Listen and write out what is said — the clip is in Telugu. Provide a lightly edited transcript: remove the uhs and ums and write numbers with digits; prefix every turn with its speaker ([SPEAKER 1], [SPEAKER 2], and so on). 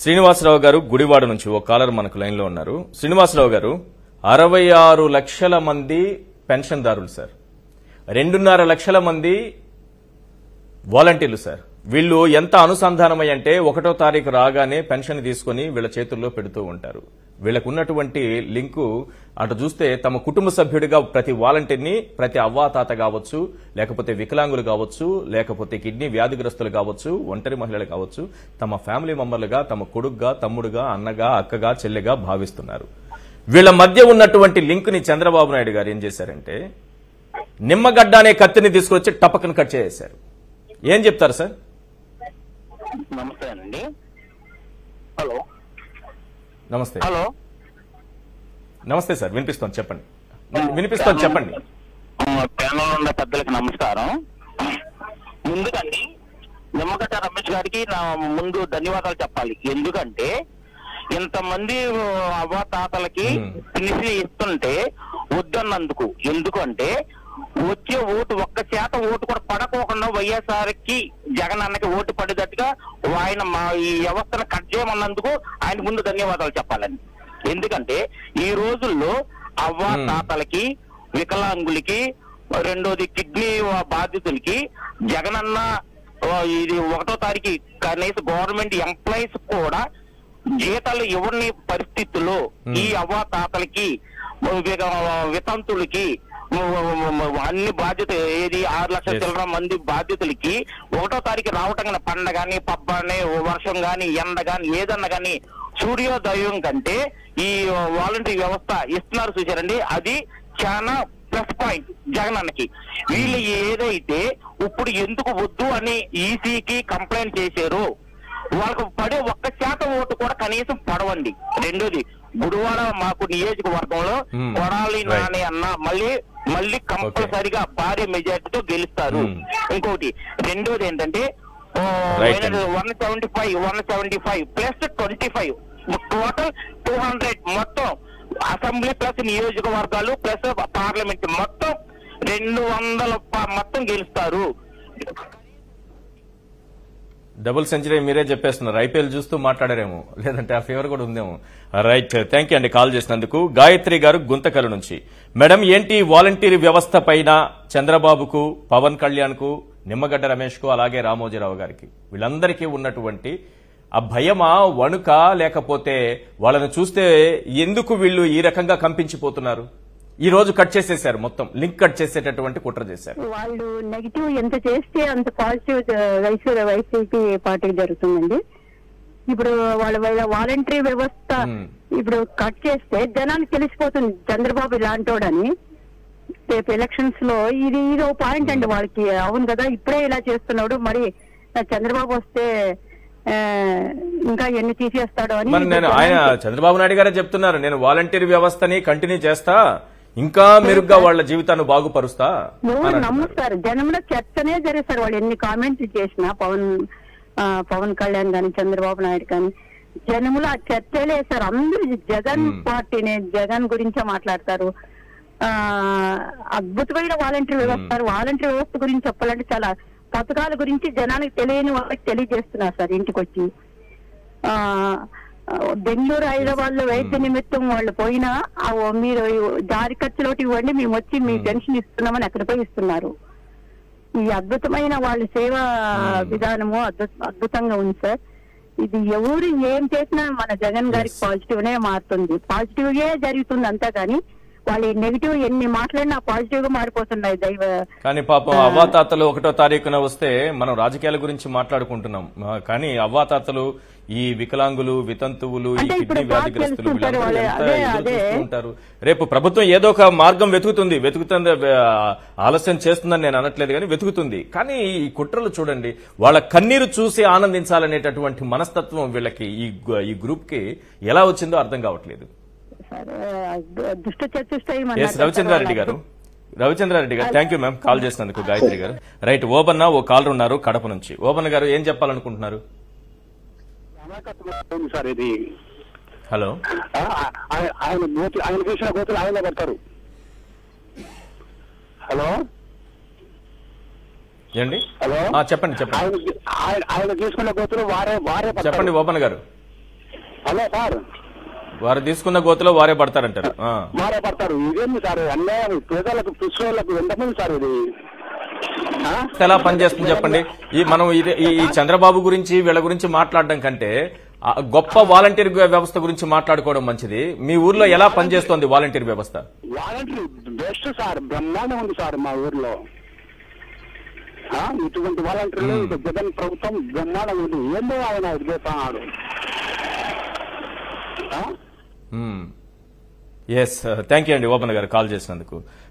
[SPEAKER 1] శ్రీనివాసరావు గారు గుడివాడ నుంచి ఒక కాలర్ మనకు లైన్ లో ఉన్నారు. శ్రీనివాసరావు గారు, 66 లక్షల మంది పెన్షన్దారులు సార్, 2.5 లక్షల మంది వాలంటీర్లు సార్. వీళ్ళు ఎంత అనుసంధానమై అంటే 1వ తారీఖు రాగానే పెన్షన్ తీసుకుని వీళ్ళ చేతుల్లో పెడుతూ ఉంటారు. వీళ్ళకు ఉన్నటువంటి లింకు అటు చూస్తే తమ కుటుంబ సభ్యుడిగా ప్రతి వాలంటీర్ని, ప్రతి అవ్వాతాత కావచ్చు, లేకపోతే వికలాంగులు కావచ్చు, లేకపోతే కిడ్నీ వ్యాధిగ్రస్తులు కావచ్చు, ఒంటరి మహిళలు కావచ్చు, తమ ఫ్యామిలీ మెంబర్లుగా, తమ కొడుకుగా, తమ్ముడుగా, అన్నగా, అక్కగా, చెల్లెగా భావిస్తున్నారు. వీళ్ళ మధ్య ఉన్నటువంటి లింక్ ని చంద్రబాబు నాయుడు గారు ఏం చేశారంటే నిమ్మగడ్డ అనే కత్తిని తీసుకొచ్చి టపకను కట్ చేశారు. ఏం చెప్తారు సార్?
[SPEAKER 2] నమస్తే అండి. హలో.
[SPEAKER 1] నమస్తే.
[SPEAKER 2] హలో.
[SPEAKER 1] నమస్తే సార్, వినిపిస్తోంది, చెప్పండి. వినిపిస్తోంది, చెప్పండి.
[SPEAKER 2] ప్యానల్ ఉన్న పెద్దలకు నమస్కారం. ముందుకండి నిమ్మగడ్డ రమేష్ గారికి నా ముందు ధన్యవాదాలు చెప్పాలి. ఎందుకంటే ఇంతమంది అవ్వాతాతలకి పిలిచి ఇస్తుంటే వద్దన్నందుకు. ఎందుకంటే వచ్చే ఓటు 1% ఓటు కూడా పడకోకుండా వైఎస్ఆర్కి జగన్ అన్నకి ఓటు పడేటట్టుగా ఆయన ఈ వ్యవస్థను కట్ చేయమన్నందుకు ఆయన ముందు ధన్యవాదాలు చెప్పాలని. ఎందుకంటే ఈ రోజుల్లో అవ్వాతాతలకి, వికలాంగులకి, రెండోది కిడ్నీ బాధితులకి జగనన్న ఇది 1వ తారీఖు కనీసం గవర్నమెంట్ ఎంప్లాయీస్ కూడా జీతాలు ఇవ్వని పరిస్థితుల్లో ఈ అవ్వాతాతలకి, వితంతులకి, అన్ని బాధ్యత ఏది 6 లక్షల చిల్లర మంది బాధ్యతలకి 1వ తారీఖు రావటం పండగ గాని, పబ్బ గాని, వర్షం గాని, ఎండ గాని, ఏదన్నా గాని సూర్యోదయం కంటే ఈ వాలంటరీ వ్యవస్థ ఇస్తున్నారు చూసారండి. అది చాలా ప్లస్ పాయింట్ జగన్ అన్నకి. వీళ్ళు ఏదైతే ఇప్పుడు ఎందుకు వద్దు అని ఈసీకి కంప్లైంట్ చేశారు, వాళ్ళకు పడే 1% ఓటు కూడా కనీసం పడవండి. రెండోది గుడివాడ మాకు నియోజకవర్గంలో కొడాలి నాని అన్న మళ్ళీ కంపల్సరిగా భారీ మెజార్టీతో గెలుస్తారు. ఇంకోటి రెండోది ఏంటంటే 175 ప్లస్ 25 టోటల్ 200 మొత్తం అసెంబ్లీ ప్లస్ నియోజకవర్గాలు ప్లస్ పార్లమెంట్ మొత్తం 200 మొత్తం గెలుస్తారు.
[SPEAKER 1] డబుల్ సెంచరీ మీరే చెప్పేస్తున్నారు. ఐపీఎల్ చూస్తూ మాట్లాడారేమో, లేదంటే ఆ ఫేవర్ కూడా ఉందేమో. రైట్, థ్యాంక్ యూ అండి కాల్ చేసినందుకు. గాయత్రి గారు గుంతకల్ నుంచి, మేడం ఏంటి వాలంటీర్ వ్యవస్థ పైన చంద్రబాబుకు, పవన్ కళ్యాణ్ కు, నిమ్మగడ్డ రమేష్ కు, అలాగే రామోజీరావు గారికి వీళ్ళందరికీ ఉన్నటువంటి ఆ భయమా, వణుక, లేకపోతే వాళ్ళని చూస్తే ఎందుకు వీళ్ళు ఈ రకంగా కంపించిపోతున్నారు? ఈ రోజు కట్ చేసేశారు, మొత్తం లింక్ కట్ చేసేటటువంటి కుట్ర చేశారు.
[SPEAKER 3] వాళ్ళు నెగిటివ్ ఎంత చేస్తే అంత పాజిటివ్ వైసీపీ పార్టీకి జరుగుతుందండి. ఇప్పుడు వాళ్ళ వాలంటరీ వ్యవస్థ ఇప్పుడు కట్ చేస్తే జనానికి తెలిసిపోతుంది చంద్రబాబు ఇలాంటోడని. రేపు ఎలక్షన్స్ లో ఇది పాయింట్ అండి వాళ్ళకి. అవును కదా, ఇప్పుడే ఇలా చేస్తున్నాడు, మరి చంద్రబాబు వస్తే ఇంకా ఎన్ని తీసేస్తాడో అని.
[SPEAKER 1] ఆయన చంద్రబాబు నాయుడు గారే చెప్తున్నారు, నేను వాలంటీర్ వ్యవస్థని కంటిన్యూ చేస్తా, ఇంకా మెరుగ్గా వాళ్ళ జీవితాన్ని బాగుపరుస్తా.
[SPEAKER 3] ఎవరు నమ్ముతారు? జనంలో చర్చనే జరిగిస్తారు. వాళ్ళు ఎన్ని కామెంట్లు చేసినా పవన్ కళ్యాణ్ గాని, చంద్రబాబు నాయుడు కానీ, జనములు ఆ చర్చలే వేస్తారు. అందరూ జగన్ పార్టీనే, జగన్ గురించే మాట్లాడతారు. అద్భుతమైన వాలంటీర్ వ్యవస్థ గురించి చెప్పాలంటే చాలా పథకాల గురించి జనానికి తెలియని వాళ్ళకి తెలియజేస్తున్నారు సార్. ఇంటికి వచ్చి బెంగళూరు, హైదరాబాద్ లో వైద్య నిమిత్తం వాళ్ళు పోయినా మీరు దారి ఖర్చులోటి ఇవ్వండి, మేము వచ్చి మీ పెన్షన్ ఇస్తున్నామని అక్కడ పోయి ఇస్తున్నారు. ఈ అద్భుతమైన వాళ్ళ సేవా విధానము అద్భుతంగా ఉంది సార్. ఇది ఎవరు ఏం చేసినా మన జగన్ గారికి పాజిటివ్ నే మారుతుంది, పాజిటివ్ గా జరుగుతుంది అంతా. కానీ వాళ్ళు నెగిటివ్ ఎన్ని మాట్లాడినా పాజిటివ్ గా మారిపోతున్నాయి.
[SPEAKER 1] కానీ పాపం అవ్వాతాతలు 1వ తారీఖున వస్తే మనం రాజకీయాల గురించి మాట్లాడుకుంటున్నాం, కానీ అవ్వాతాతలు, ఈ వికలాంగులు, వితంతువులు, ఈ కిడ్నీ వ్యాధిగ్రస్తులు ఉంటారు. రేపు ప్రభుత్వం ఏదో ఒక మార్గం వెతుకుతుంది, ఆలస్యం చేస్తుందని నేను అనట్లేదు, కానీ వెతుకుతుంది. కానీ ఈ కుట్రలు చూడండి, వాళ్ళ కన్నీరు చూసి ఆనందించాలనేటటువంటి మనస్తత్వం వీళ్ళకి, ఈ గ్రూప్ కి ఎలా వచ్చిందో అర్థం కావట్లేదు. రవిచంద్రారెడ్డి గారు, థ్యాంక్ యూ మ్యామ్ కాల్ చేసినందుకు. గాయత్రి గారు, రైట్. ఓబన్న ఓ కాలర్ ఉన్నారు కడప నుంచి. ఓబన్న గారు ఏం చెప్పాలనుకుంటున్నారు? హలో.
[SPEAKER 2] ఆయన చేసిన గోతులు ఆయన పడతారు. హలో
[SPEAKER 1] ఏండి? హలో, చెప్పండి.
[SPEAKER 2] ఆయన తీసుకున్న గోతులు వారే
[SPEAKER 1] చెప్పండి ఓబన్న గారు.
[SPEAKER 4] హలో సార్,
[SPEAKER 1] వారు తీసుకున్న గోతులో వారే పడతారంటారు.
[SPEAKER 4] వారే పడతారు. ఇదేంది సార్ అన్యాయం, పేదలకు పిచ్చోళ్ళకు ఎంతమంది సార్ ఇది?
[SPEAKER 1] ఎలా పనిచేస్తుంది చెప్పండి. మనం ఈ చంద్రబాబు గురించి వీళ్ళ గురించి మాట్లాడడం కంటే గొప్ప వాలంటీర్ వ్యవస్థ గురించి మాట్లాడుకోవడం మంచిది. మీ ఊర్లో ఎలా పనిచేస్తోంది వాలంటీర్ వ్యవస్థ?
[SPEAKER 4] వాలంటీర్ బెస్ట్ సార్, బ్రహ్మాండం ఉంది సార్ మా ఊర్లో. ఇటువంటి వాలంటీర్లు జగన్ ప్రభుత్వం బ్రహ్మాండం ఉంది. ఏందో ఆయన చేస్తున్నాడు.
[SPEAKER 1] ఎస్, థ్యాంక్ యూ అండి ఓపెన్ గారు కాల్ చేసినందుకు.